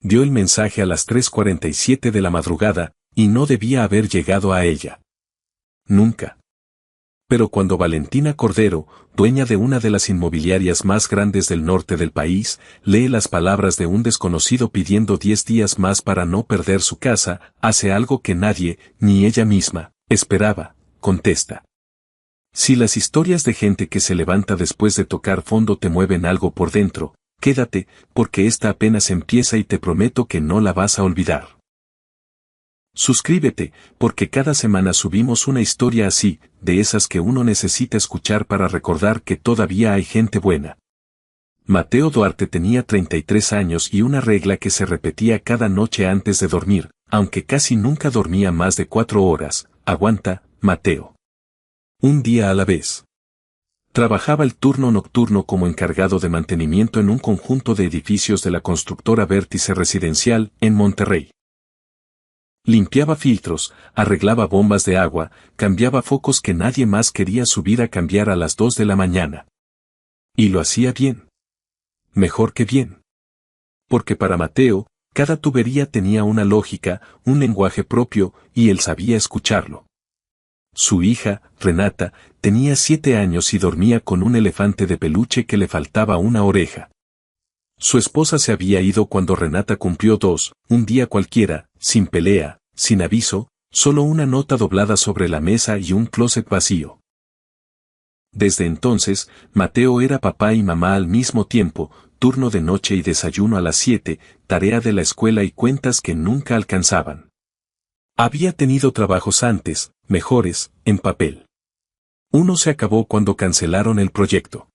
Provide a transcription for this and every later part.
Dio el mensaje a las 3:47 de la madrugada, y no debía haber llegado a ella. Nunca. Pero cuando Valentina Cordero, dueña de una de las inmobiliarias más grandes del norte del país, lee las palabras de un desconocido pidiendo 10 días más para no perder su casa, hace algo que nadie, ni ella misma, esperaba, contesta. Si las historias de gente que se levanta después de tocar fondo te mueven algo por dentro, quédate, porque esta apenas empieza y te prometo que no la vas a olvidar. Suscríbete, porque cada semana subimos una historia así, de esas que uno necesita escuchar para recordar que todavía hay gente buena. Mateo Duarte tenía 33 años y una regla que se repetía cada noche antes de dormir, aunque casi nunca dormía más de 4 horas. Aguanta, Mateo. Un día a la vez. Trabajaba el turno nocturno como encargado de mantenimiento en un conjunto de edificios de la constructora Vértice Residencial, en Monterrey. Limpiaba filtros, arreglaba bombas de agua, cambiaba focos que nadie más quería subir a cambiar a las 2 de la mañana. Y lo hacía bien. Mejor que bien. Porque para Mateo, cada tubería tenía una lógica, un lenguaje propio, y él sabía escucharlo. Su hija, Renata, tenía 7 años y dormía con un elefante de peluche que le faltaba una oreja. Su esposa se había ido cuando Renata cumplió 2, un día cualquiera, sin pelea, sin aviso, solo una nota doblada sobre la mesa y un closet vacío. Desde entonces, Mateo era papá y mamá al mismo tiempo, turno de noche y desayuno a las 7, tarea de la escuela y cuentas que nunca alcanzaban. Había tenido trabajos antes, mejores, en papel. Uno se acabó cuando cancelaron el proyecto.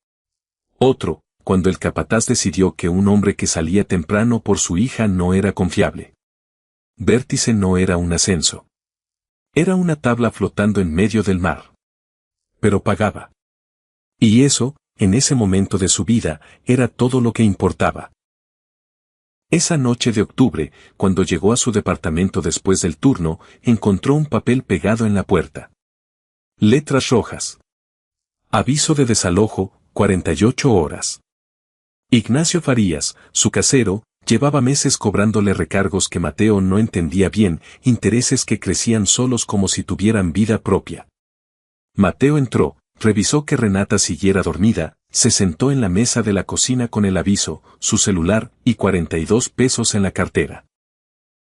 Otro, cuando el capataz decidió que un hombre que salía temprano por su hija no era confiable. Vértice no era un ascenso. Era una tabla flotando en medio del mar. Pero pagaba. Y eso, en ese momento de su vida, era todo lo que importaba. Esa noche de octubre, cuando llegó a su departamento después del turno, encontró un papel pegado en la puerta. Letras rojas. Aviso de desalojo, 48 horas. Ignacio Farías, su casero, llevaba meses cobrándole recargos que Mateo no entendía bien, intereses que crecían solos como si tuvieran vida propia. Mateo entró, revisó que Renata siguiera dormida, se sentó en la mesa de la cocina con el aviso, su celular y 42 pesos en la cartera.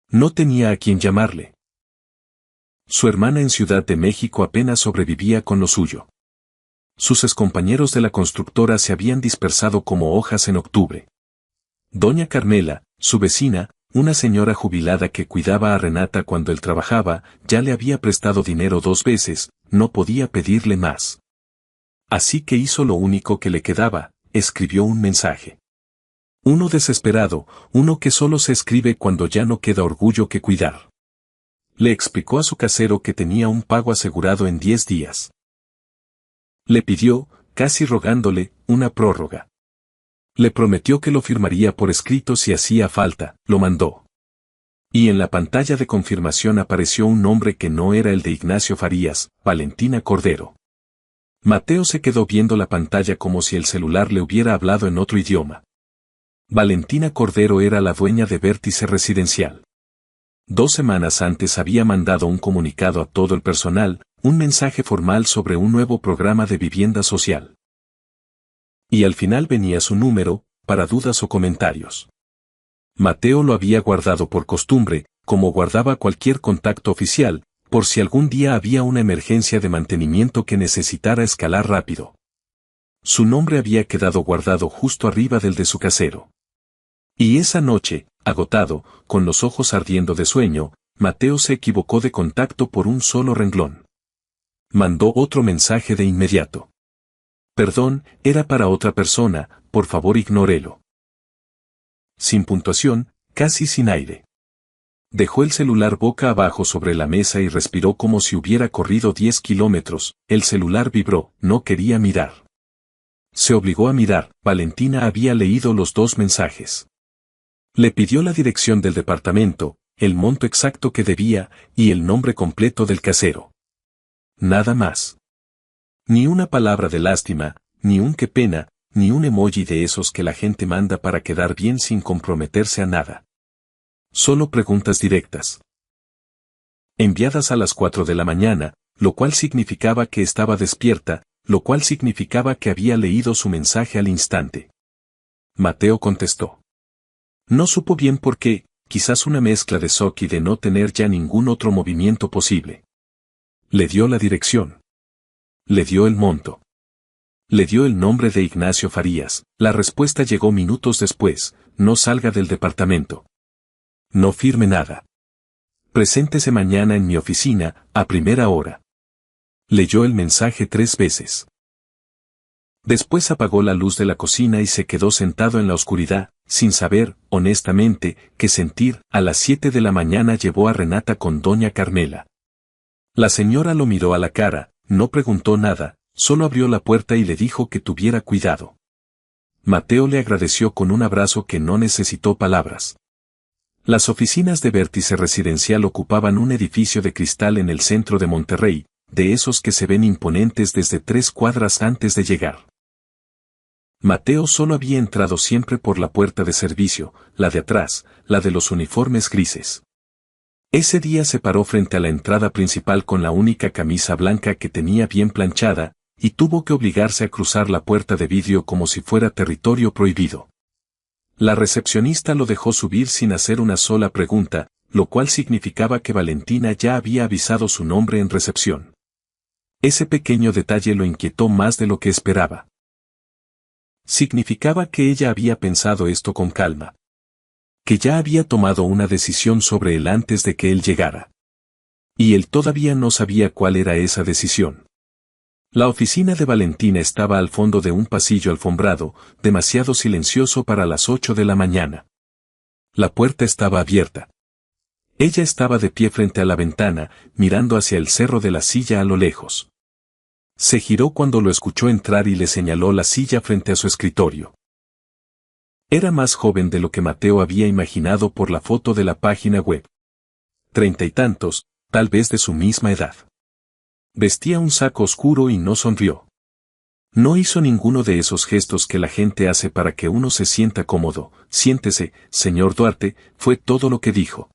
No tenía a quién llamarle. Su hermana en Ciudad de México apenas sobrevivía con lo suyo. Sus excompañeros de la constructora se habían dispersado como hojas en octubre. Doña Carmela, su vecina, una señora jubilada que cuidaba a Renata cuando él trabajaba, ya le había prestado dinero 2 veces, no podía pedirle más. Así que hizo lo único que le quedaba, escribió un mensaje. Uno desesperado, uno que solo se escribe cuando ya no queda orgullo que cuidar. Le explicó a su casero que tenía un pago asegurado en 10 días. Le pidió, casi rogándole, una prórroga. Le prometió que lo firmaría por escrito si hacía falta, lo mandó. Y en la pantalla de confirmación apareció un nombre que no era el de Ignacio Farías, Valentina Cordero. Mateo se quedó viendo la pantalla como si el celular le hubiera hablado en otro idioma. Valentina Cordero era la dueña de Vértice Residencial. 2 semanas antes había mandado un comunicado a todo el personal, un mensaje formal sobre un nuevo programa de vivienda social. Y al final venía su número, para dudas o comentarios. Mateo lo había guardado por costumbre, como guardaba cualquier contacto oficial, por si algún día había una emergencia de mantenimiento que necesitara escalar rápido. Su nombre había quedado guardado justo arriba del de su casero. Y esa noche, agotado, con los ojos ardiendo de sueño, Mateo se equivocó de contacto por un solo renglón. Mandó otro mensaje de inmediato. Perdón, era para otra persona, por favor ignórelo. Sin puntuación, casi sin aire. Dejó el celular boca abajo sobre la mesa y respiró como si hubiera corrido 10 kilómetros, el celular vibró, no quería mirar. Se obligó a mirar, Valentina había leído los 2 mensajes. Le pidió la dirección del departamento, el monto exacto que debía, y el nombre completo del casero. Nada más. Ni una palabra de lástima, ni un qué pena, ni un emoji de esos que la gente manda para quedar bien sin comprometerse a nada. Solo preguntas directas. Enviadas a las 4 de la mañana, lo cual significaba que estaba despierta, lo cual significaba que había leído su mensaje al instante. Mateo contestó. No supo bien por qué, quizás una mezcla de shock y de no tener ya ningún otro movimiento posible. Le dio la dirección. Le dio el monto. Le dio el nombre de Ignacio Farías. La respuesta llegó minutos después: no salga del departamento. No firme nada. Preséntese mañana en mi oficina, a primera hora. Leyó el mensaje 3 veces. Después apagó la luz de la cocina y se quedó sentado en la oscuridad, sin saber, honestamente, qué sentir. A las 7 de la mañana llevó a Renata con doña Carmela. La señora lo miró a la cara, no preguntó nada, solo abrió la puerta y le dijo que tuviera cuidado. Mateo le agradeció con un abrazo que no necesitó palabras. Las oficinas de Vértice Residencial ocupaban un edificio de cristal en el centro de Monterrey, de esos que se ven imponentes desde 3 cuadras antes de llegar. Mateo solo había entrado siempre por la puerta de servicio, la de atrás, la de los uniformes grises. Ese día se paró frente a la entrada principal con la única camisa blanca que tenía bien planchada, y tuvo que obligarse a cruzar la puerta de vidrio como si fuera territorio prohibido. La recepcionista lo dejó subir sin hacer una sola pregunta, lo cual significaba que Valentina ya había avisado su nombre en recepción. Ese pequeño detalle lo inquietó más de lo que esperaba. Significaba que ella había pensado esto con calma. Que ya había tomado una decisión sobre él antes de que él llegara. Y él todavía no sabía cuál era esa decisión. La oficina de Valentina estaba al fondo de un pasillo alfombrado, demasiado silencioso para las 8 de la mañana. La puerta estaba abierta. Ella estaba de pie frente a la ventana, mirando hacia el cerro de la Silla a lo lejos. Se giró cuando lo escuchó entrar y le señaló la silla frente a su escritorio. Era más joven de lo que Mateo había imaginado por la foto de la página web. 30 y tantos, tal vez de su misma edad. Vestía un saco oscuro y no sonrió. No hizo ninguno de esos gestos que la gente hace para que uno se sienta cómodo. Siéntese, señor Duarte, fue todo lo que dijo.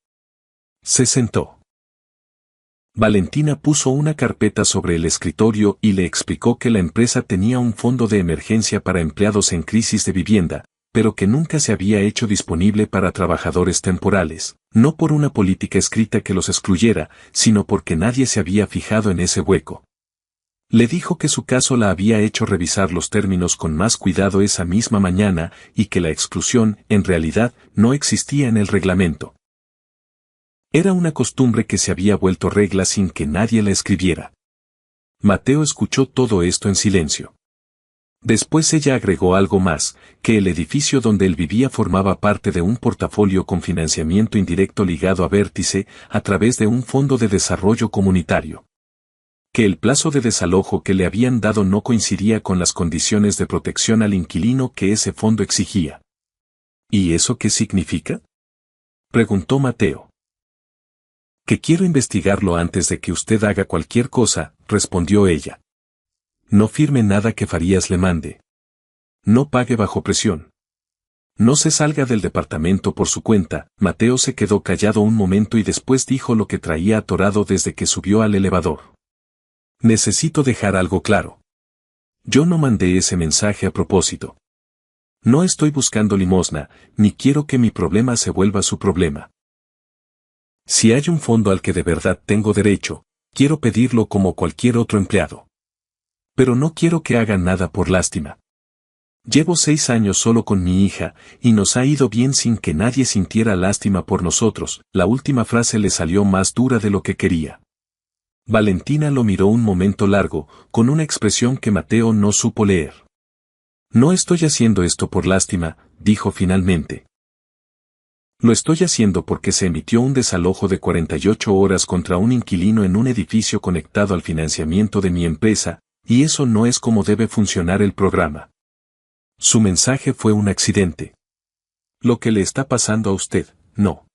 Se sentó. Valentina puso una carpeta sobre el escritorio y le explicó que la empresa tenía un fondo de emergencia para empleados en crisis de vivienda, pero que nunca se había hecho disponible para trabajadores temporales, no por una política escrita que los excluyera, sino porque nadie se había fijado en ese hueco. Le dijo que su caso la había hecho revisar los términos con más cuidado esa misma mañana y que la exclusión, en realidad, no existía en el reglamento. Era una costumbre que se había vuelto regla sin que nadie la escribiera. Mateo escuchó todo esto en silencio. Después ella agregó algo más, que el edificio donde él vivía formaba parte de un portafolio con financiamiento indirecto ligado a Vértice a través de un fondo de desarrollo comunitario. Que el plazo de desalojo que le habían dado no coincidía con las condiciones de protección al inquilino que ese fondo exigía. ¿Y eso qué significa?, preguntó Mateo. Que quiero investigarlo antes de que usted haga cualquier cosa, respondió ella. No firme nada que Farías le mande. No pague bajo presión. No se salga del departamento por su cuenta. Mateo se quedó callado un momento y después dijo lo que traía atorado desde que subió al elevador. Necesito dejar algo claro. Yo no mandé ese mensaje a propósito. No estoy buscando limosna, ni quiero que mi problema se vuelva su problema. Si hay un fondo al que de verdad tengo derecho, quiero pedirlo como cualquier otro empleado. Pero no quiero que hagan nada por lástima. Llevo 6 años solo con mi hija, y nos ha ido bien sin que nadie sintiera lástima por nosotros. La última frase le salió más dura de lo que quería. Valentina lo miró un momento largo, con una expresión que Mateo no supo leer. No estoy haciendo esto por lástima, dijo finalmente. Lo estoy haciendo porque se emitió un desalojo de 48 horas contra un inquilino en un edificio conectado al financiamiento de mi empresa, y eso no es como debe funcionar el programa. Su mensaje fue un accidente. Lo que le está pasando a usted, no.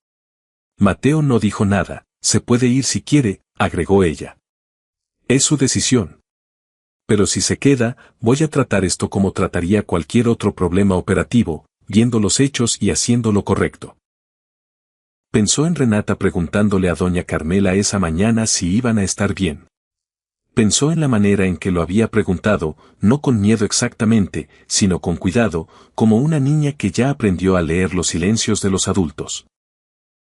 Mateo no dijo nada. Se puede ir si quiere, agregó ella. Es su decisión. Pero si se queda, voy a tratar esto como trataría cualquier otro problema operativo, viendo los hechos y haciendo lo correcto. Pensó en Renata preguntándole a doña Carmela esa mañana si iban a estar bien. Pensó en la manera en que lo había preguntado, no con miedo exactamente, sino con cuidado, como una niña que ya aprendió a leer los silencios de los adultos.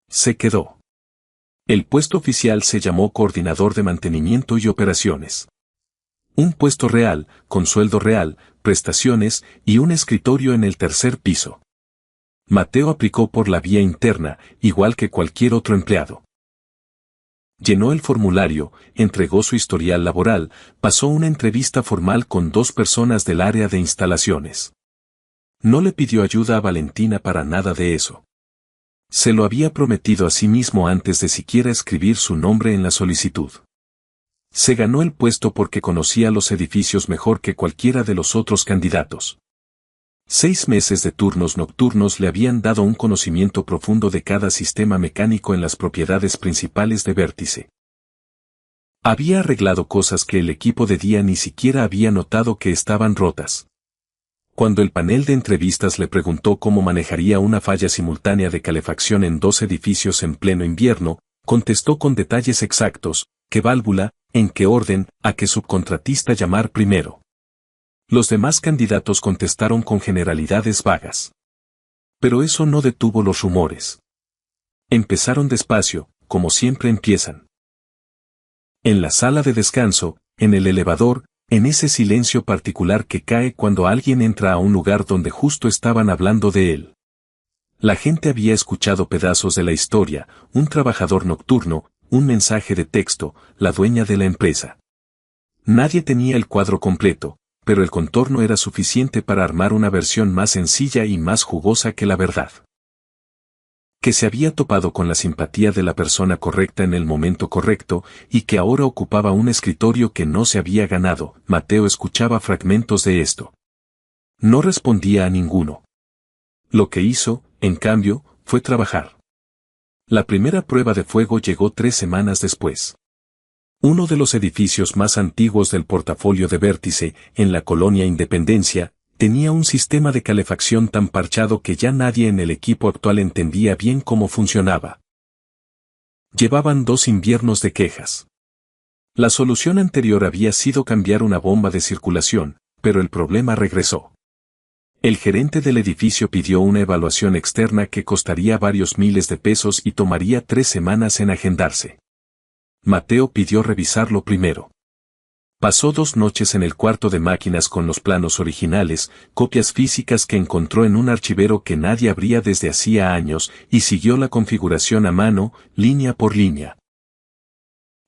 Se quedó. El puesto oficial se llamó Coordinador de Mantenimiento y Operaciones. Un puesto real, con sueldo real, prestaciones y un escritorio en el tercer piso. Mateo aplicó por la vía interna, igual que cualquier otro empleado. Llenó el formulario, entregó su historial laboral, pasó una entrevista formal con 2 personas del área de instalaciones. No le pidió ayuda a Valentina para nada de eso. Se lo había prometido a sí mismo antes de siquiera escribir su nombre en la solicitud. Se ganó el puesto porque conocía los edificios mejor que cualquiera de los otros candidatos. 6 meses de turnos nocturnos le habían dado un conocimiento profundo de cada sistema mecánico en las propiedades principales de Vértice. Había arreglado cosas que el equipo de día ni siquiera había notado que estaban rotas. Cuando el panel de entrevistas le preguntó cómo manejaría una falla simultánea de calefacción en 2 edificios en pleno invierno, contestó con detalles exactos, qué válvula, en qué orden, a qué subcontratista llamar primero. Los demás candidatos contestaron con generalidades vagas. Pero eso no detuvo los rumores. Empezaron despacio, como siempre empiezan. En la sala de descanso, en el elevador, en ese silencio particular que cae cuando alguien entra a un lugar donde justo estaban hablando de él. La gente había escuchado pedazos de la historia, un trabajador nocturno, un mensaje de texto, la dueña de la empresa. Nadie tenía el cuadro completo, pero el contorno era suficiente para armar una versión más sencilla y más jugosa que la verdad. Que se había topado con la simpatía de la persona correcta en el momento correcto, y que ahora ocupaba un escritorio que no se había ganado. Mateo escuchaba fragmentos de esto. No respondía a ninguno. Lo que hizo, en cambio, fue trabajar. La primera prueba de fuego llegó 3 semanas después. Uno de los edificios más antiguos del portafolio de Vértice, en la colonia Independencia, tenía un sistema de calefacción tan parchado que ya nadie en el equipo actual entendía bien cómo funcionaba. Llevaban 2 inviernos de quejas. La solución anterior había sido cambiar una bomba de circulación, pero el problema regresó. El gerente del edificio pidió una evaluación externa que costaría varios miles de pesos y tomaría 3 semanas en agendarse. Mateo pidió revisarlo primero. Pasó 2 noches en el cuarto de máquinas con los planos originales, copias físicas que encontró en un archivero que nadie abría desde hacía años, y siguió la configuración a mano, línea por línea.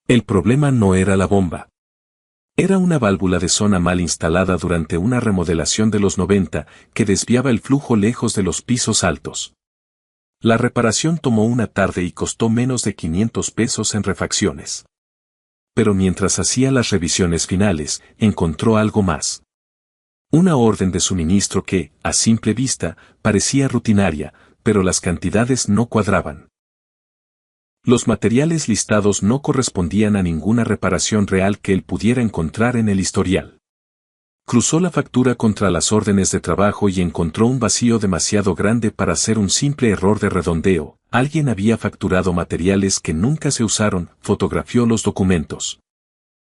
El problema no era la bomba. Era una válvula de zona mal instalada durante una remodelación de los 90, que desviaba el flujo lejos de los pisos altos. La reparación tomó una tarde y costó menos de 500 pesos en refacciones. Pero mientras hacía las revisiones finales, encontró algo más. Una orden de suministro que, a simple vista, parecía rutinaria, pero las cantidades no cuadraban. Los materiales listados no correspondían a ninguna reparación real que él pudiera encontrar en el historial. Cruzó la factura contra las órdenes de trabajo y encontró un vacío demasiado grande para ser un simple error de redondeo. Alguien había facturado materiales que nunca se usaron. Fotografió los documentos.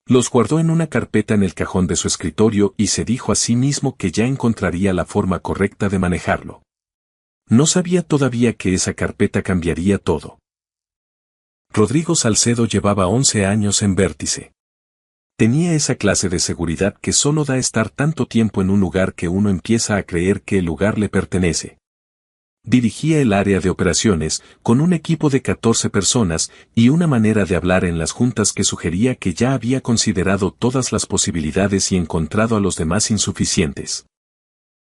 Los guardó en una carpeta en el cajón de su escritorio y se dijo a sí mismo que ya encontraría la forma correcta de manejarlo. No sabía todavía que esa carpeta cambiaría todo. Rodrigo Salcedo llevaba 11 años en Vértice. Tenía esa clase de seguridad que solo da estar tanto tiempo en un lugar que uno empieza a creer que el lugar le pertenece. Dirigía el área de operaciones, con un equipo de 14 personas, y una manera de hablar en las juntas que sugería que ya había considerado todas las posibilidades y encontrado a los demás insuficientes.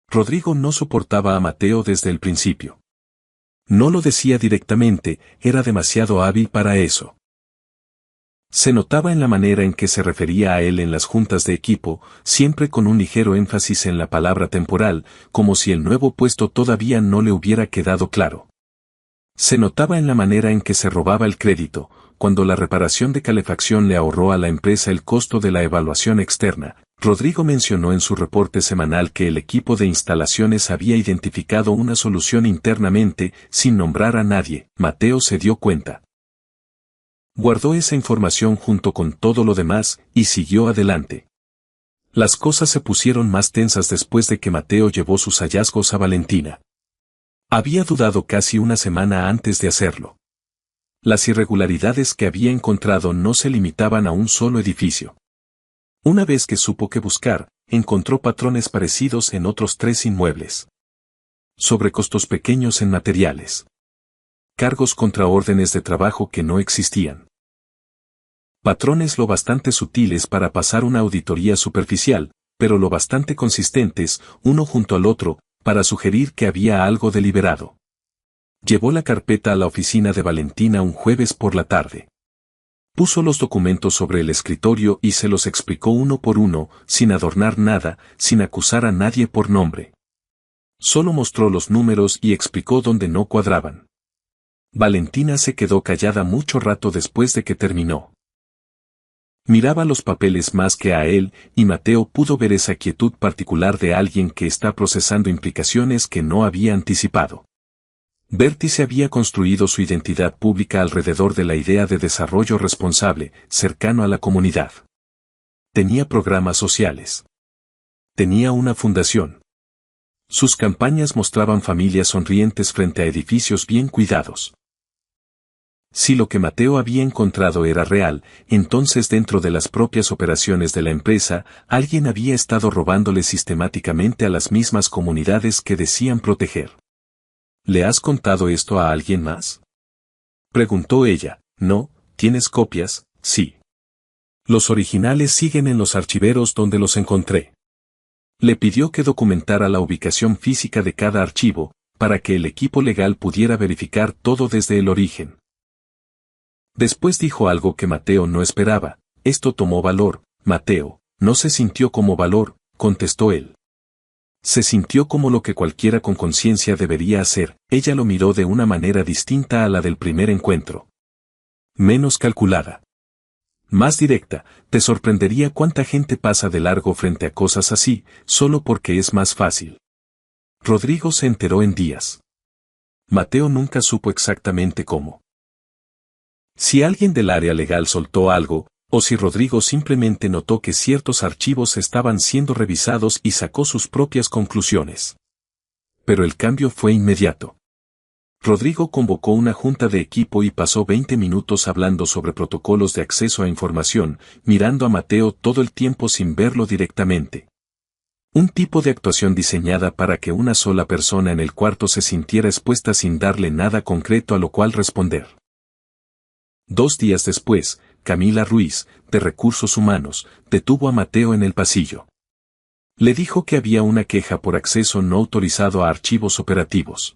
Rodrigo no soportaba a Mateo desde el principio. No lo decía directamente, era demasiado hábil para eso. Se notaba en la manera en que se refería a él en las juntas de equipo, siempre con un ligero énfasis en la palabra temporal, como si el nuevo puesto todavía no le hubiera quedado claro. Se notaba en la manera en que se robaba el crédito, cuando la reparación de calefacción le ahorró a la empresa el costo de la evaluación externa. Rodrigo mencionó en su reporte semanal que el equipo de instalaciones había identificado una solución internamente, sin nombrar a nadie. Mateo se dio cuenta. Guardó esa información junto con todo lo demás, y siguió adelante. Las cosas se pusieron más tensas después de que Mateo llevó sus hallazgos a Valentina. Había dudado casi una semana antes de hacerlo. Las irregularidades que había encontrado no se limitaban a un solo edificio. Una vez que supo qué buscar, encontró patrones parecidos en otros 3 inmuebles. Sobrecostos pequeños en materiales. Cargos contra órdenes de trabajo que no existían. Patrones lo bastante sutiles para pasar una auditoría superficial, pero lo bastante consistentes, uno junto al otro, para sugerir que había algo deliberado. Llevó la carpeta a la oficina de Valentina un jueves por la tarde. Puso los documentos sobre el escritorio y se los explicó uno por uno, sin adornar nada, sin acusar a nadie por nombre. Solo mostró los números y explicó dónde no cuadraban. Valentina se quedó callada mucho rato después de que terminó. Miraba los papeles más que a él, y Mateo pudo ver esa quietud particular de alguien que está procesando implicaciones que no había anticipado. Vértice había construido su identidad pública alrededor de la idea de desarrollo responsable, cercano a la comunidad. Tenía programas sociales. Tenía una fundación. Sus campañas mostraban familias sonrientes frente a edificios bien cuidados. Si lo que Mateo había encontrado era real, entonces dentro de las propias operaciones de la empresa, alguien había estado robándole sistemáticamente a las mismas comunidades que decían proteger. ¿Le has contado esto a alguien más? Preguntó ella. No, ¿tienes copias? Sí. Los originales siguen en los archiveros donde los encontré. Le pidió que documentara la ubicación física de cada archivo, para que el equipo legal pudiera verificar todo desde el origen. Después dijo algo que Mateo no esperaba. Esto tomó valor. Mateo, no se sintió como valor, contestó él. Se sintió como lo que cualquiera con conciencia debería hacer. Ella lo miró de una manera distinta a la del primer encuentro. Menos calculada. Más directa. Te sorprendería cuánta gente pasa de largo frente a cosas así, solo porque es más fácil. Rodrigo se enteró en días. Mateo nunca supo exactamente cómo. Si alguien del área legal soltó algo, o si Rodrigo simplemente notó que ciertos archivos estaban siendo revisados y sacó sus propias conclusiones. Pero el cambio fue inmediato. Rodrigo convocó una junta de equipo y pasó 20 minutos hablando sobre protocolos de acceso a información, mirando a Mateo todo el tiempo sin verlo directamente. Un tipo de actuación diseñada para que una sola persona en el cuarto se sintiera expuesta sin darle nada concreto a lo cual responder. 2 días después, Camila Ruiz, de Recursos Humanos, detuvo a Mateo en el pasillo. Le dijo que había una queja por acceso no autorizado a archivos operativos.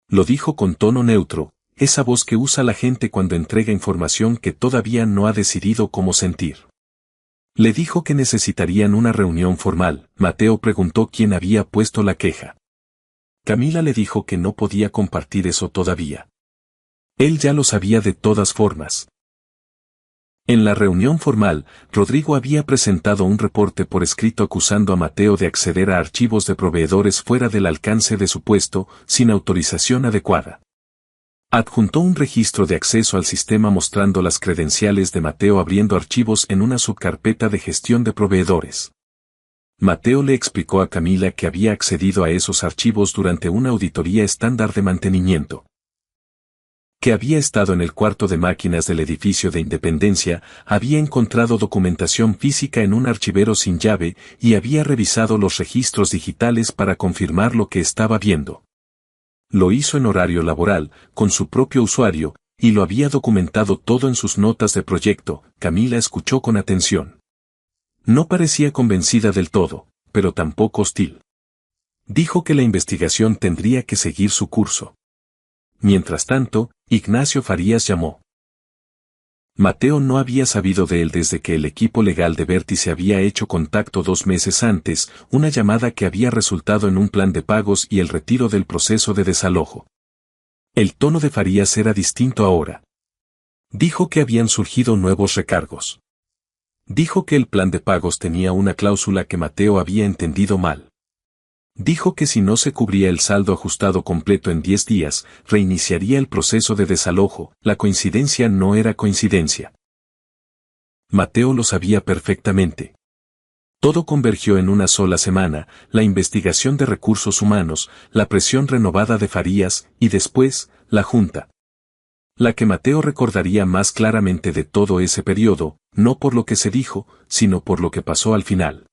Lo dijo con tono neutro, esa voz que usa la gente cuando entrega información que todavía no ha decidido cómo sentir. Le dijo que necesitarían una reunión formal. Mateo preguntó quién había puesto la queja. Camila le dijo que no podía compartir eso todavía. Él ya lo sabía de todas formas. En la reunión formal, Rodrigo había presentado un reporte por escrito acusando a Mateo de acceder a archivos de proveedores fuera del alcance de su puesto, sin autorización adecuada. Adjuntó un registro de acceso al sistema mostrando las credenciales de Mateo abriendo archivos en una subcarpeta de gestión de proveedores. Mateo le explicó a Camila que había accedido a esos archivos durante una auditoría estándar de mantenimiento. Que había estado en el cuarto de máquinas del edificio de Independencia, había encontrado documentación física en un archivero sin llave y había revisado los registros digitales para confirmar lo que estaba viendo. Lo hizo en horario laboral, con su propio usuario, y lo había documentado todo en sus notas de proyecto. Camila escuchó con atención. No parecía convencida del todo, pero tampoco hostil. Dijo que la investigación tendría que seguir su curso. Mientras tanto, Ignacio Farías llamó. Mateo no había sabido de él desde que el equipo legal de Vértice había hecho contacto 2 meses antes, una llamada que había resultado en un plan de pagos y el retiro del proceso de desalojo. El tono de Farías era distinto ahora. Dijo que habían surgido nuevos recargos. Dijo que el plan de pagos tenía una cláusula que Mateo había entendido mal. Dijo que si no se cubría el saldo ajustado completo en 10 días, reiniciaría el proceso de desalojo. La coincidencia no era coincidencia. Mateo lo sabía perfectamente. Todo convergió en una sola semana: la investigación de recursos humanos, la presión renovada de Farías, y después, la junta. La que Mateo recordaría más claramente de todo ese periodo, no por lo que se dijo, sino por lo que pasó al final.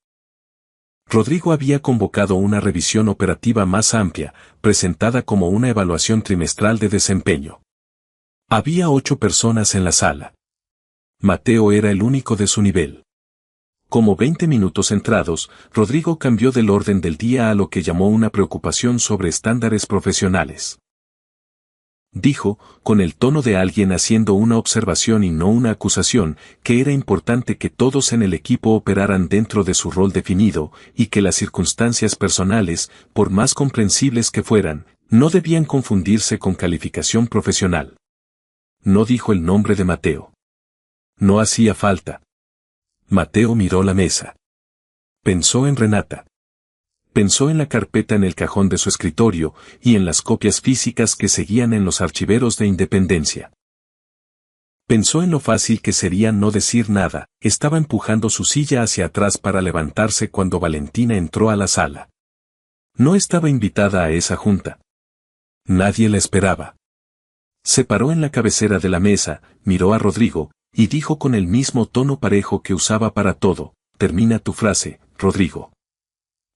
Rodrigo había convocado una revisión operativa más amplia, presentada como una evaluación trimestral de desempeño. Había 8 personas en la sala. Mateo era el único de su nivel. Como 20 minutos entrados, Rodrigo cambió del orden del día a lo que llamó una preocupación sobre estándares profesionales. Dijo, con el tono de alguien haciendo una observación y no una acusación, que era importante que todos en el equipo operaran dentro de su rol definido, y que las circunstancias personales, por más comprensibles que fueran, no debían confundirse con calificación profesional. No dijo el nombre de Mateo. No hacía falta. Mateo miró la mesa. Pensó en Renata. Pensó en la carpeta en el cajón de su escritorio, y en las copias físicas que seguían en los archiveros de Independencia. Pensó en lo fácil que sería no decir nada. Estaba empujando su silla hacia atrás para levantarse cuando Valentina entró a la sala. No estaba invitada a esa junta. Nadie la esperaba. Se paró en la cabecera de la mesa, miró a Rodrigo, y dijo con el mismo tono parejo que usaba para todo: termina tu frase, Rodrigo.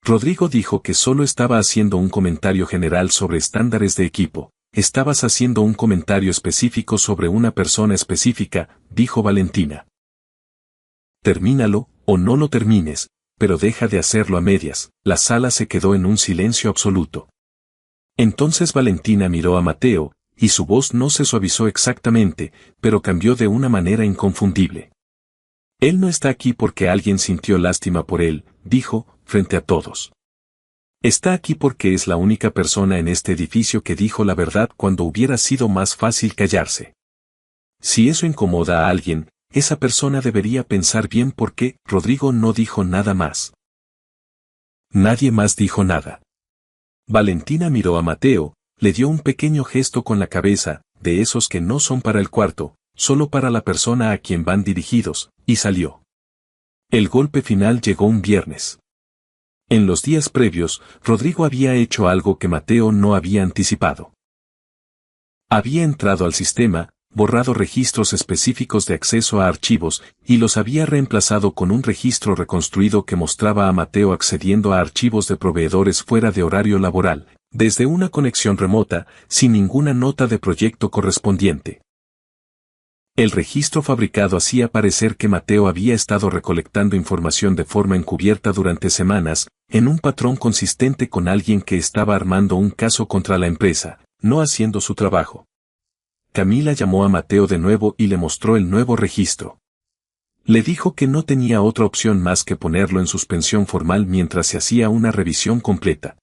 Rodrigo dijo que solo estaba haciendo un comentario general sobre estándares de equipo. Estabas haciendo un comentario específico sobre una persona específica, dijo Valentina. Termínalo, o no lo termines, pero deja de hacerlo a medias. La sala se quedó en un silencio absoluto. Entonces Valentina miró a Mateo, y su voz no se suavizó exactamente, pero cambió de una manera inconfundible. Él no está aquí porque alguien sintió lástima por él, dijo, frente a todos. Está aquí porque es la única persona en este edificio que dijo la verdad cuando hubiera sido más fácil callarse. Si eso incomoda a alguien, esa persona debería pensar bien por qué. Rodrigo no dijo nada más. Nadie más dijo nada. Valentina miró a Mateo, le dio un pequeño gesto con la cabeza, de esos que no son para el cuarto, solo para la persona a quien van dirigidos, y salió. El golpe final llegó un viernes. En los días previos, Rodrigo había hecho algo que Mateo no había anticipado. Había entrado al sistema, borrado registros específicos de acceso a archivos, y los había reemplazado con un registro reconstruido que mostraba a Mateo accediendo a archivos de proveedores fuera de horario laboral, desde una conexión remota, sin ninguna nota de proyecto correspondiente. El registro fabricado hacía parecer que Mateo había estado recolectando información de forma encubierta durante semanas, en un patrón consistente con alguien que estaba armando un caso contra la empresa, no haciendo su trabajo. Camila llamó a Mateo de nuevo y le mostró el nuevo registro. Le dijo que no tenía otra opción más que ponerlo en suspensión formal mientras se hacía una revisión completa.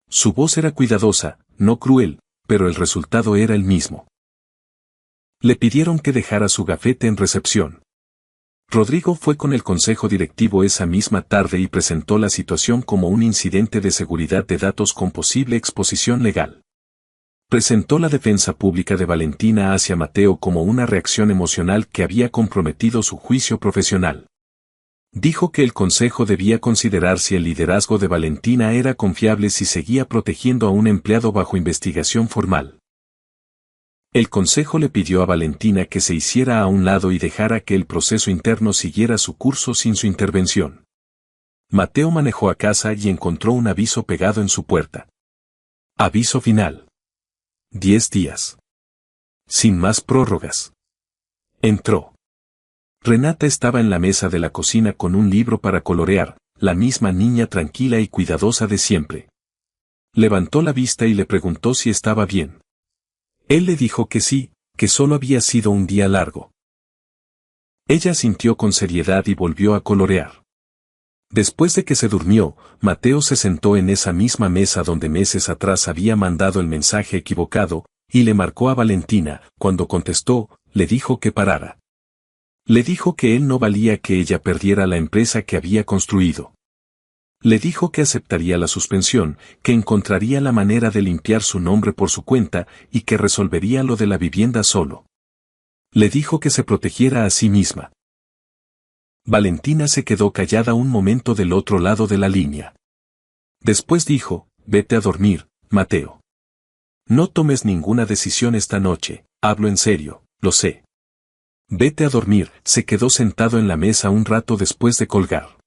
Su voz era cuidadosa, no cruel, pero el resultado era el mismo. Le pidieron que dejara su gafete en recepción. Rodrigo fue con el consejo directivo esa misma tarde y presentó la situación como un incidente de seguridad de datos con posible exposición legal. Presentó la defensa pública de Valentina hacia Mateo como una reacción emocional que había comprometido su juicio profesional. Dijo que el consejo debía considerar si el liderazgo de Valentina era confiable si seguía protegiendo a un empleado bajo investigación formal. El consejo le pidió a Valentina que se hiciera a un lado y dejara que el proceso interno siguiera su curso sin su intervención. Mateo manejó a casa y encontró un aviso pegado en su puerta. Aviso final. 10 días. Sin más prórrogas. Entró. Renata estaba en la mesa de la cocina con un libro para colorear, la misma niña tranquila y cuidadosa de siempre. Levantó la vista y le preguntó si estaba bien. Él le dijo que sí, que solo había sido un día largo. Ella sintió con seriedad y volvió a colorear. Después de que se durmió, Mateo se sentó en esa misma mesa donde meses atrás había mandado el mensaje equivocado, y le marcó a Valentina. Cuando contestó, le dijo que parara. Le dijo que él no valía que ella perdiera la empresa que había construido. Le dijo que aceptaría la suspensión, que encontraría la manera de limpiar su nombre por su cuenta y que resolvería lo de la vivienda solo. Le dijo que se protegiera a sí misma. Valentina se quedó callada un momento del otro lado de la línea. Después dijo, vete a dormir, Mateo. No tomes ninguna decisión esta noche, hablo en serio, lo sé. Vete a dormir. Se quedó sentado en la mesa un rato después de colgar.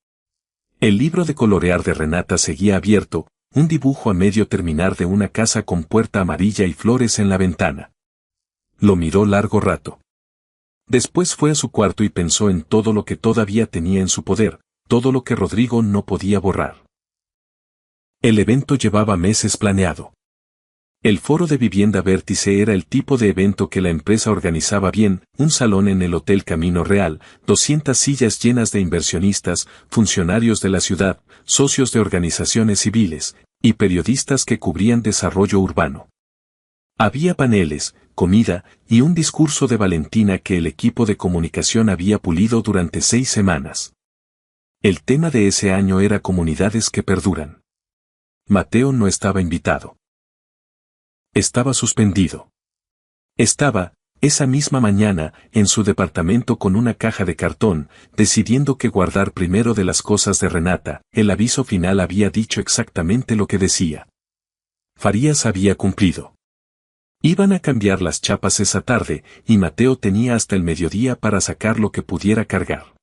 El libro de colorear de Renata seguía abierto, un dibujo a medio terminar de una casa con puerta amarilla y flores en la ventana. Lo miró largo rato. Después fue a su cuarto y pensó en todo lo que todavía tenía en su poder, todo lo que Rodrigo no podía borrar. El evento llevaba meses planeado. El foro de vivienda Vértice era el tipo de evento que la empresa organizaba bien, un salón en el Hotel Camino Real, 200 sillas llenas de inversionistas, funcionarios de la ciudad, socios de organizaciones civiles, y periodistas que cubrían desarrollo urbano. Había paneles, comida, y un discurso de Valentina que el equipo de comunicación había pulido durante 6 semanas. El tema de ese año era comunidades que perduran. Mateo no estaba invitado. Estaba suspendido. Estaba, esa misma mañana, en su departamento con una caja de cartón, decidiendo qué guardar primero de las cosas de Renata. El aviso final había dicho exactamente lo que decía. Farías había cumplido. Iban a cambiar las chapas esa tarde, y Mateo tenía hasta el mediodía para sacar lo que pudiera cargar.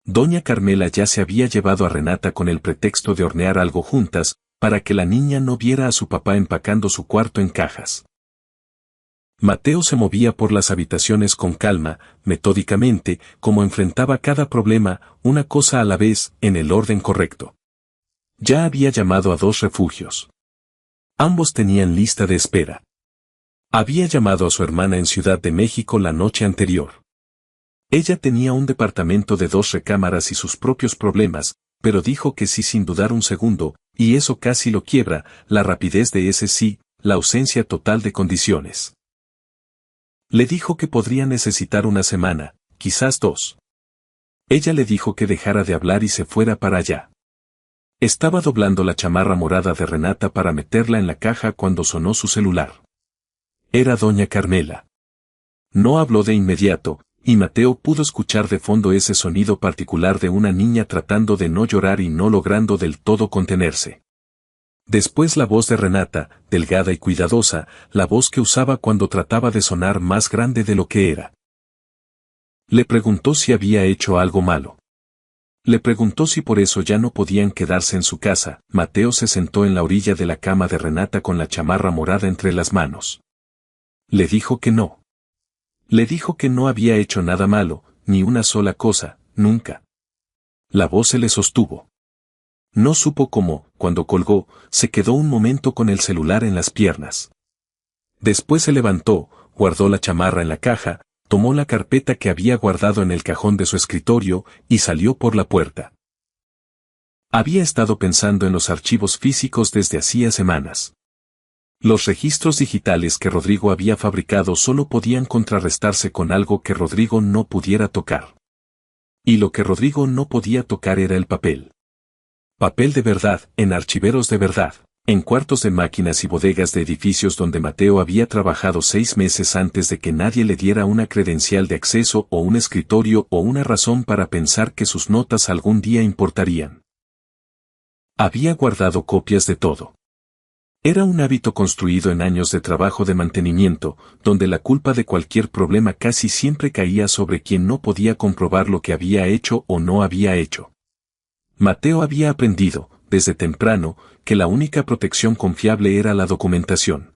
Doña Carmela ya se había llevado a Renata con el pretexto de hornear algo juntas, para que la niña no viera a su papá empacando su cuarto en cajas. Mateo se movía por las habitaciones con calma, metódicamente, como enfrentaba cada problema, una cosa a la vez, en el orden correcto. Ya había llamado a 2 refugios. Ambos tenían lista de espera. Había llamado a su hermana en Ciudad de México la noche anterior. Ella tenía un departamento de 2 recámaras y sus propios problemas, pero dijo que sí sin dudar un segundo, y eso casi lo quiebra, la rapidez de ese sí, la ausencia total de condiciones. Le dijo que podría necesitar una semana, quizás 2. Ella le dijo que dejara de hablar y se fuera para allá. Estaba doblando la chamarra morada de Renata para meterla en la caja cuando sonó su celular. Era doña Carmela. No habló de inmediato, y Mateo pudo escuchar de fondo ese sonido particular de una niña tratando de no llorar y no logrando del todo contenerse. Después la voz de Renata, delgada y cuidadosa, la voz que usaba cuando trataba de sonar más grande de lo que era. Le preguntó si había hecho algo malo. Le preguntó si por eso ya no podían quedarse en su casa. Mateo se sentó en la orilla de la cama de Renata con la chamarra morada entre las manos. Le dijo que no. Le dijo que no había hecho nada malo, ni una sola cosa, nunca. La voz se le sostuvo. No supo cómo, cuando colgó, se quedó un momento con el celular en las piernas. Después se levantó, guardó la chamarra en la caja, tomó la carpeta que había guardado en el cajón de su escritorio y salió por la puerta. Había estado pensando en los archivos físicos desde hacía semanas. Los registros digitales que Rodrigo había fabricado solo podían contrarrestarse con algo que Rodrigo no pudiera tocar. Y lo que Rodrigo no podía tocar era el papel. Papel de verdad, en archiveros de verdad, en cuartos de máquinas y bodegas de edificios donde Mateo había trabajado 6 meses antes de que nadie le diera una credencial de acceso o un escritorio o una razón para pensar que sus notas algún día importarían. Había guardado copias de todo. Era un hábito construido en años de trabajo de mantenimiento, donde la culpa de cualquier problema casi siempre caía sobre quien no podía comprobar lo que había hecho o no había hecho. Mateo había aprendido, desde temprano, que la única protección confiable era la documentación.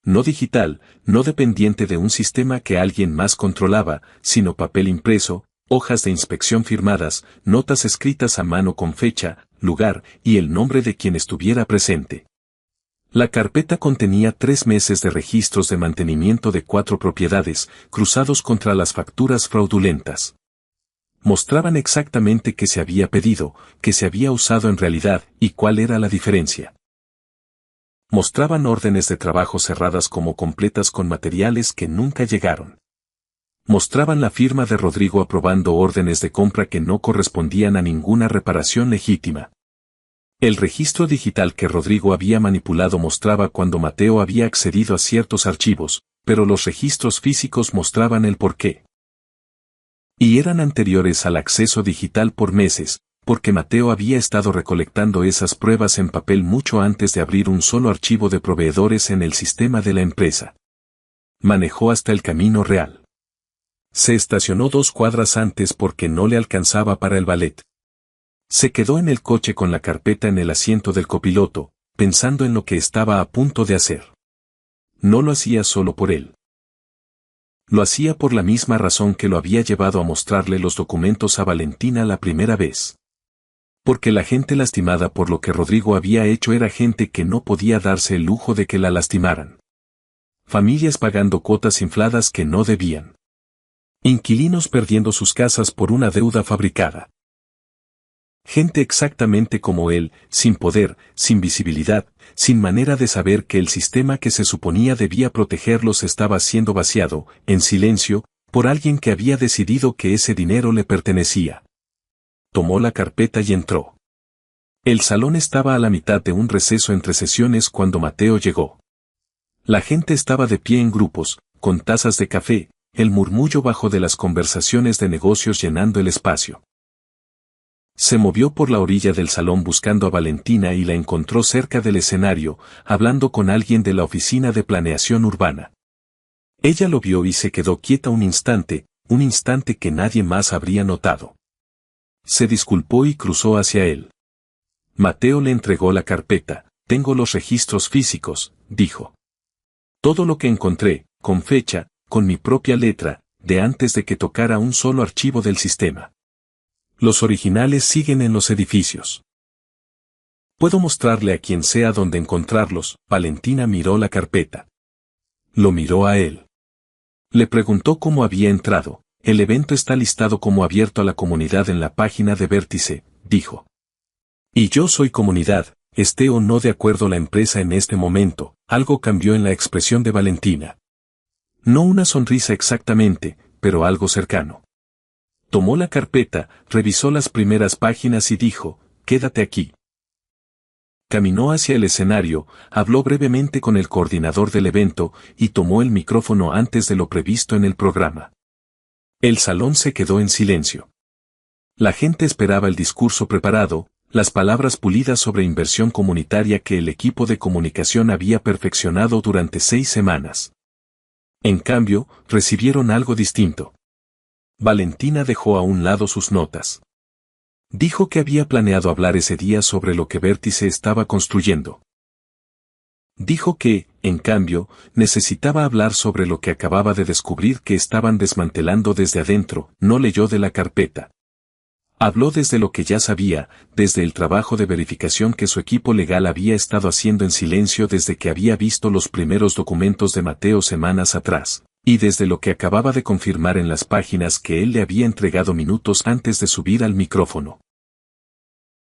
No digital, no dependiente de un sistema que alguien más controlaba, sino papel impreso, hojas de inspección firmadas, notas escritas a mano con fecha, lugar y el nombre de quien estuviera presente. La carpeta contenía 3 meses de registros de mantenimiento de 4 propiedades, cruzados contra las facturas fraudulentas. Mostraban exactamente qué se había pedido, qué se había usado en realidad y cuál era la diferencia. Mostraban órdenes de trabajo cerradas como completas con materiales que nunca llegaron. Mostraban la firma de Rodrigo aprobando órdenes de compra que no correspondían a ninguna reparación legítima. El registro digital que Rodrigo había manipulado mostraba cuando Mateo había accedido a ciertos archivos, pero los registros físicos mostraban el porqué. Y eran anteriores al acceso digital por meses, porque Mateo había estado recolectando esas pruebas en papel mucho antes de abrir un solo archivo de proveedores en el sistema de la empresa. Manejó hasta el Camino Real. Se estacionó 2 cuadras antes porque no le alcanzaba para el ballet. Se quedó en el coche con la carpeta en el asiento del copiloto, pensando en lo que estaba a punto de hacer. No lo hacía solo por él. Lo hacía por la misma razón que lo había llevado a mostrarle los documentos a Valentina la primera vez. Porque la gente lastimada por lo que Rodrigo había hecho era gente que no podía darse el lujo de que la lastimaran. Familias pagando cuotas infladas que no debían. Inquilinos perdiendo sus casas por una deuda fabricada. Gente exactamente como él, sin poder, sin visibilidad, sin manera de saber que el sistema que se suponía debía protegerlos estaba siendo vaciado, en silencio, por alguien que había decidido que ese dinero le pertenecía. Tomó la carpeta y entró. El salón estaba a la mitad de un receso entre sesiones cuando Mateo llegó. La gente estaba de pie en grupos, con tazas de café, el murmullo bajo de las conversaciones de negocios llenando el espacio. Se movió por la orilla del salón buscando a Valentina y la encontró cerca del escenario, hablando con alguien de la oficina de planeación urbana. Ella lo vio y se quedó quieta un instante que nadie más habría notado. Se disculpó y cruzó hacia él. Mateo le entregó la carpeta. Tengo los registros físicos, dijo. Todo lo que encontré, con fecha, con mi propia letra, de antes de que tocara un solo archivo del sistema. Los originales siguen en los edificios. Puedo mostrarle a quien sea dónde encontrarlos. Valentina miró la carpeta. Lo miró a él. Le preguntó cómo había entrado. El evento está listado como abierto a la comunidad en la página de Vértice, dijo. Y yo soy comunidad, esté o no de acuerdo la empresa en este momento. Algo cambió en la expresión de Valentina. No una sonrisa exactamente, pero algo cercano. Tomó la carpeta, revisó las primeras páginas y dijo, quédate aquí. Caminó hacia el escenario, habló brevemente con el coordinador del evento y tomó el micrófono antes de lo previsto en el programa. El salón se quedó en silencio. La gente esperaba el discurso preparado, las palabras pulidas sobre inversión comunitaria que el equipo de comunicación había perfeccionado durante 6 semanas. En cambio, recibieron algo distinto. Valentina dejó a un lado sus notas. Dijo que había planeado hablar ese día sobre lo que Vértice estaba construyendo. Dijo que, en cambio, necesitaba hablar sobre lo que acababa de descubrir que estaban desmantelando desde adentro. No leyó de la carpeta. Habló desde lo que ya sabía, desde el trabajo de verificación que su equipo legal había estado haciendo en silencio desde que había visto los primeros documentos de Mateo semanas atrás. Y desde lo que acababa de confirmar en las páginas que él le había entregado minutos antes de subir al micrófono.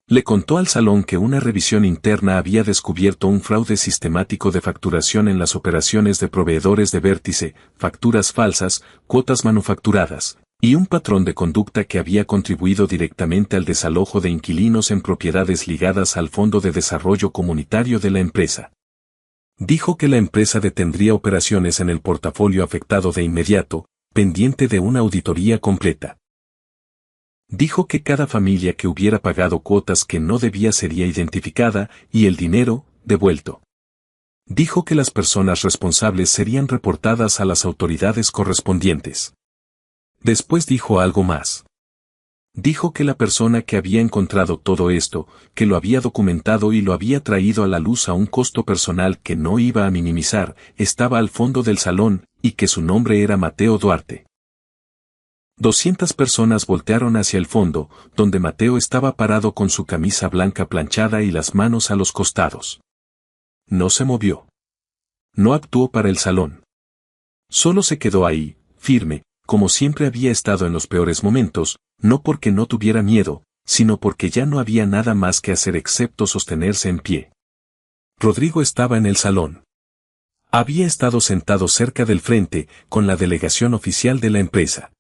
Le contó al salón que una revisión interna había descubierto un fraude sistemático de facturación en las operaciones de proveedores de Vértice, facturas falsas, cuotas manufacturadas, y un patrón de conducta que había contribuido directamente al desalojo de inquilinos en propiedades ligadas al Fondo de Desarrollo Comunitario de la empresa. Dijo que la empresa detendría operaciones en el portafolio afectado de inmediato, pendiente de una auditoría completa. Dijo que cada familia que hubiera pagado cuotas que no debía sería identificada y el dinero, devuelto. Dijo que las personas responsables serían reportadas a las autoridades correspondientes. Después dijo algo más. Dijo que la persona que había encontrado todo esto, que lo había documentado y lo había traído a la luz a un costo personal que no iba a minimizar, estaba al fondo del salón, y que su nombre era Mateo Duarte. 200 personas voltearon hacia el fondo, donde Mateo estaba parado con su camisa blanca planchada y las manos a los costados. No se movió. No actuó para el salón. Solo se quedó ahí, firme, como siempre había estado en los peores momentos, no porque no tuviera miedo, sino porque ya no había nada más que hacer excepto sostenerse en pie. Rodrigo estaba en el salón. Había estado sentado cerca del frente, con la delegación oficial de la empresa.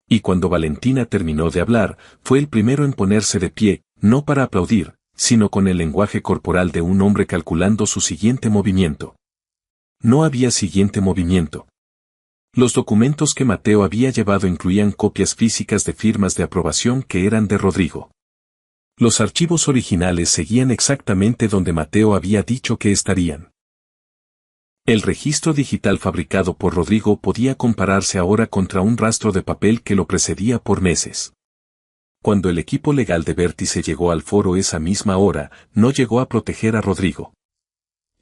Y cuando Valentina terminó de hablar, fue el primero en ponerse de pie, no para aplaudir, sino con el lenguaje corporal de un hombre calculando su siguiente movimiento. No había siguiente movimiento. Los documentos que Mateo había llevado incluían copias físicas de firmas de aprobación que eran de Rodrigo. Los archivos originales seguían exactamente donde Mateo había dicho que estarían. El registro digital fabricado por Rodrigo podía compararse ahora contra un rastro de papel que lo precedía por meses. Cuando el equipo legal de Vértice llegó al foro esa misma hora, no llegó a proteger a Rodrigo.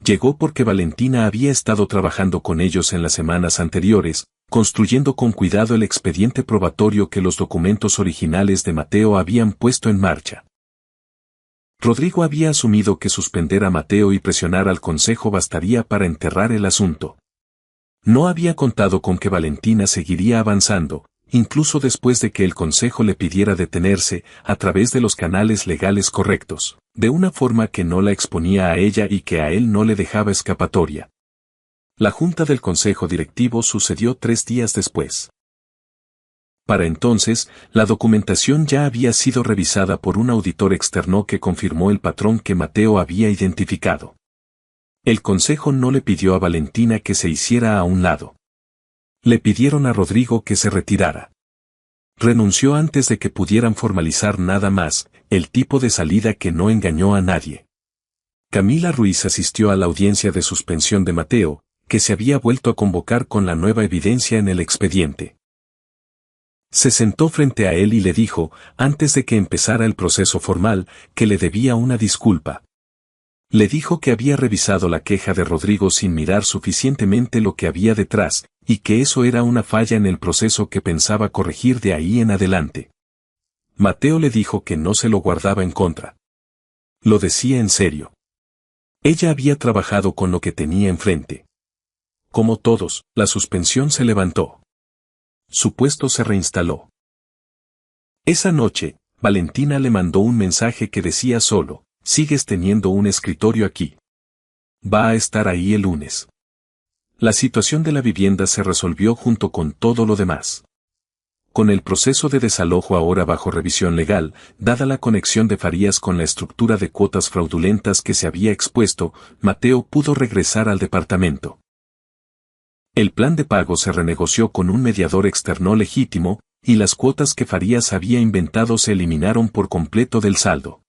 Llegó porque Valentina había estado trabajando con ellos en las semanas anteriores, construyendo con cuidado el expediente probatorio que los documentos originales de Mateo habían puesto en marcha. Rodrigo había asumido que suspender a Mateo y presionar al consejo bastaría para enterrar el asunto. No había contado con que Valentina seguiría avanzando, incluso después de que el consejo le pidiera detenerse, a través de los canales legales correctos, de una forma que no la exponía a ella y que a él no le dejaba escapatoria. La junta del consejo directivo sucedió 3 días después. Para entonces, la documentación ya había sido revisada por un auditor externo que confirmó el patrón que Mateo había identificado. El consejo no le pidió a Valentina que se hiciera a un lado. Le pidieron a Rodrigo que se retirara. Renunció antes de que pudieran formalizar nada más, el tipo de salida que no engañó a nadie. Camila Ruiz asistió a la audiencia de suspensión de Mateo, que se había vuelto a convocar con la nueva evidencia en el expediente. Se sentó frente a él y le dijo, antes de que empezara el proceso formal, que le debía una disculpa. Le dijo que había revisado la queja de Rodrigo sin mirar suficientemente lo que había detrás, y que eso era una falla en el proceso que pensaba corregir de ahí en adelante. Mateo le dijo que no se lo guardaba en contra. Lo decía en serio. Ella había trabajado con lo que tenía enfrente. Como todos, la suspensión se levantó. Su puesto se reinstaló. Esa noche, Valentina le mandó un mensaje que decía solo, sigues teniendo un escritorio aquí. Va a estar ahí el lunes. La situación de la vivienda se resolvió junto con todo lo demás. Con el proceso de desalojo ahora bajo revisión legal, dada la conexión de Farías con la estructura de cuotas fraudulentas que se había expuesto, Mateo pudo regresar al departamento. El plan de pago se renegoció con un mediador externo legítimo, y las cuotas que Farías había inventado se eliminaron por completo del saldo.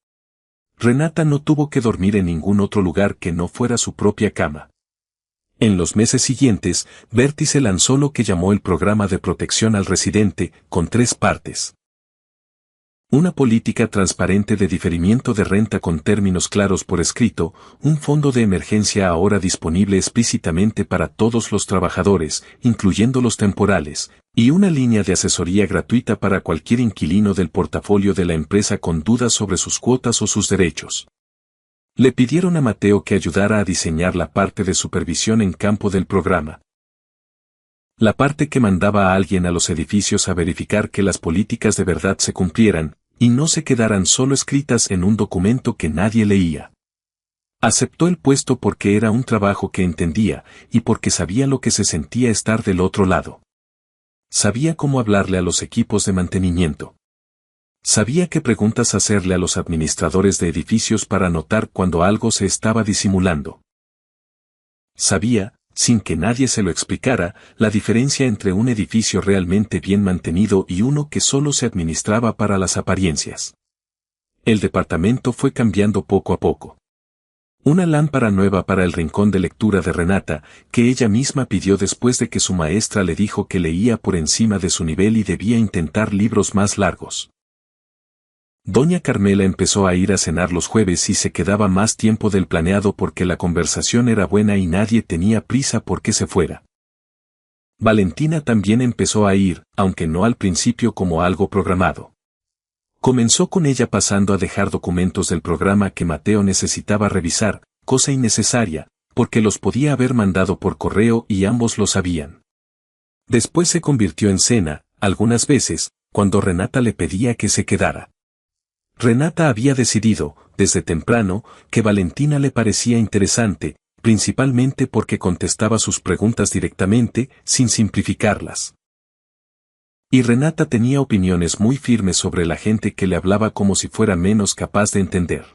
Renata no tuvo que dormir en ningún otro lugar que no fuera su propia cama. En los meses siguientes, Vértice lanzó lo que llamó el programa de protección al residente, con 3 partes. Una política transparente de diferimiento de renta con términos claros por escrito, un fondo de emergencia ahora disponible explícitamente para todos los trabajadores, incluyendo los temporales, y una línea de asesoría gratuita para cualquier inquilino del portafolio de la empresa con dudas sobre sus cuotas o sus derechos. Le pidieron a Mateo que ayudara a diseñar la parte de supervisión en campo del programa. La parte que mandaba a alguien a los edificios a verificar que las políticas de verdad se cumplieran, y no se quedaran solo escritas en un documento que nadie leía. Aceptó el puesto porque era un trabajo que entendía, y porque sabía lo que se sentía estar del otro lado. Sabía cómo hablarle a los equipos de mantenimiento. Sabía qué preguntas hacerle a los administradores de edificios para notar cuando algo se estaba disimulando. Sabía, sin que nadie se lo explicara, la diferencia entre un edificio realmente bien mantenido y uno que solo se administraba para las apariencias. El departamento fue cambiando poco a poco. Una lámpara nueva para el rincón de lectura de Renata, que ella misma pidió después de que su maestra le dijo que leía por encima de su nivel y debía intentar libros más largos. Doña Carmela empezó a ir a cenar los jueves y se quedaba más tiempo del planeado porque la conversación era buena y nadie tenía prisa porque se fuera. Valentina también empezó a ir, aunque no al principio como algo programado. Comenzó con ella pasando a dejar documentos del programa que Mateo necesitaba revisar, cosa innecesaria, porque los podía haber mandado por correo y ambos lo sabían. Después se convirtió en cena, algunas veces, cuando Renata le pedía que se quedara. Renata había decidido, desde temprano, que Valentina le parecía interesante, principalmente porque contestaba sus preguntas directamente, sin simplificarlas. Y Renata tenía opiniones muy firmes sobre la gente que le hablaba como si fuera menos capaz de entender.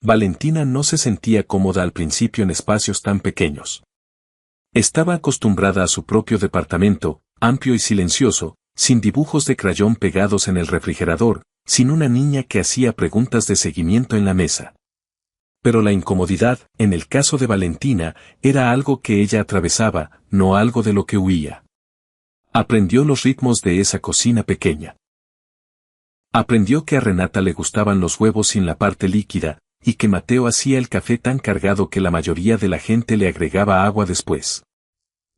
Valentina no se sentía cómoda al principio en espacios tan pequeños. Estaba acostumbrada a su propio departamento, amplio y silencioso, sin dibujos de crayón pegados en el refrigerador, sin una niña que hacía preguntas de seguimiento en la mesa. Pero la incomodidad, en el caso de Valentina, era algo que ella atravesaba, no algo de lo que huía. Aprendió los ritmos de esa cocina pequeña. Aprendió que a Renata le gustaban los huevos sin la parte líquida, y que Mateo hacía el café tan cargado que la mayoría de la gente le agregaba agua después.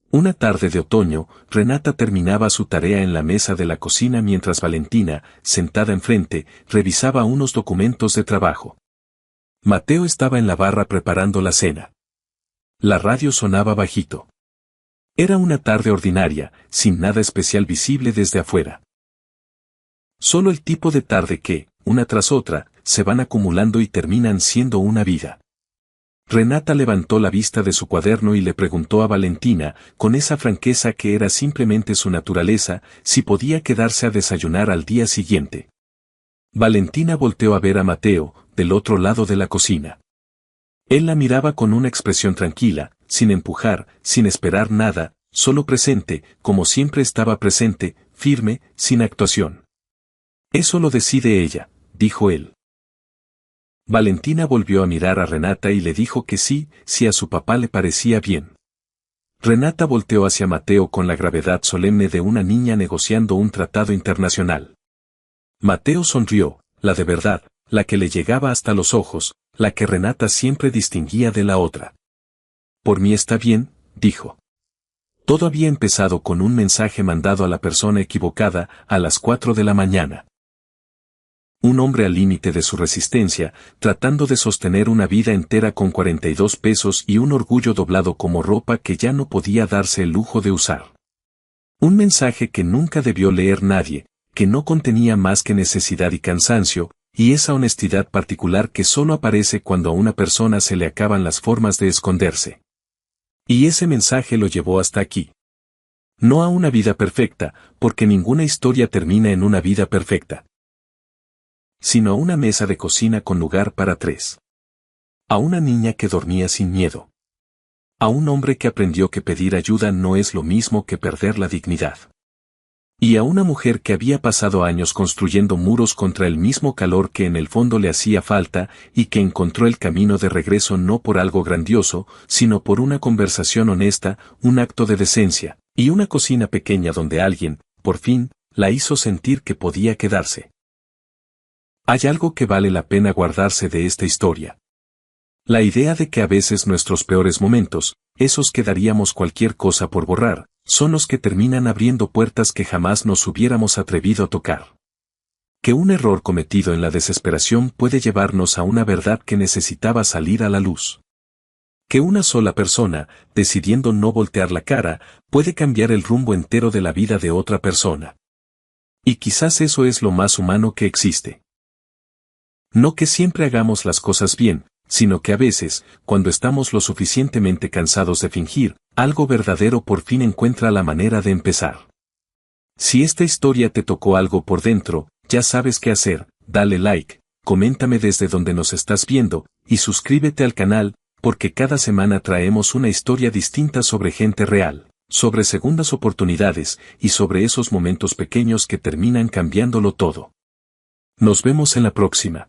Una tarde de otoño, Renata terminaba su tarea en la mesa de la cocina mientras Valentina, sentada enfrente, revisaba unos documentos de trabajo. Mateo estaba en la barra preparando la cena. La radio sonaba bajito. Era una tarde ordinaria, sin nada especial visible desde afuera. Solo el tipo de tarde que, una tras otra, se van acumulando y terminan siendo una vida. Renata levantó la vista de su cuaderno y le preguntó a Valentina, con esa franqueza que era simplemente su naturaleza, si podía quedarse a desayunar al día siguiente. Valentina volteó a ver a Mateo, del otro lado de la cocina. Él la miraba con una expresión tranquila, sin empujar, sin esperar nada, solo presente, como siempre estaba presente, firme, sin actuación. Eso lo decide ella, dijo él. Valentina volvió a mirar a Renata y le dijo que sí, si a su papá le parecía bien. Renata volteó hacia Mateo con la gravedad solemne de una niña negociando un tratado internacional. Mateo sonrió, la de verdad, la que le llegaba hasta los ojos, la que Renata siempre distinguía de la otra. Por mí está bien, dijo. Todo había empezado con un mensaje mandado a la persona equivocada, a las 4 de la mañana. Un hombre al límite de su resistencia, tratando de sostener una vida entera con 42 pesos y un orgullo doblado como ropa que ya no podía darse el lujo de usar. Un mensaje que nunca debió leer nadie, que no contenía más que necesidad y cansancio, y esa honestidad particular que solo aparece cuando a una persona se le acaban las formas de esconderse. Y ese mensaje lo llevó hasta aquí. No a una vida perfecta, porque ninguna historia termina en una vida perfecta. Sino a una mesa de cocina con lugar para 3. A una niña que dormía sin miedo. A un hombre que aprendió que pedir ayuda no es lo mismo que perder la dignidad. Y a una mujer que había pasado años construyendo muros contra el mismo calor que en el fondo le hacía falta y que encontró el camino de regreso no por algo grandioso, sino por una conversación honesta, un acto de decencia, y una cocina pequeña donde alguien, por fin, la hizo sentir que podía quedarse. Hay algo que vale la pena guardarse de esta historia. La idea de que a veces nuestros peores momentos, esos que daríamos cualquier cosa por borrar, son los que terminan abriendo puertas que jamás nos hubiéramos atrevido a tocar. Que un error cometido en la desesperación puede llevarnos a una verdad que necesitaba salir a la luz. Que una sola persona, decidiendo no voltear la cara, puede cambiar el rumbo entero de la vida de otra persona. Y quizás eso es lo más humano que existe. No que siempre hagamos las cosas bien, sino que a veces, cuando estamos lo suficientemente cansados de fingir, algo verdadero por fin encuentra la manera de empezar. Si esta historia te tocó algo por dentro, ya sabes qué hacer, dale like, coméntame desde donde nos estás viendo, y suscríbete al canal, porque cada semana traemos una historia distinta sobre gente real, sobre segundas oportunidades, y sobre esos momentos pequeños que terminan cambiándolo todo. Nos vemos en la próxima.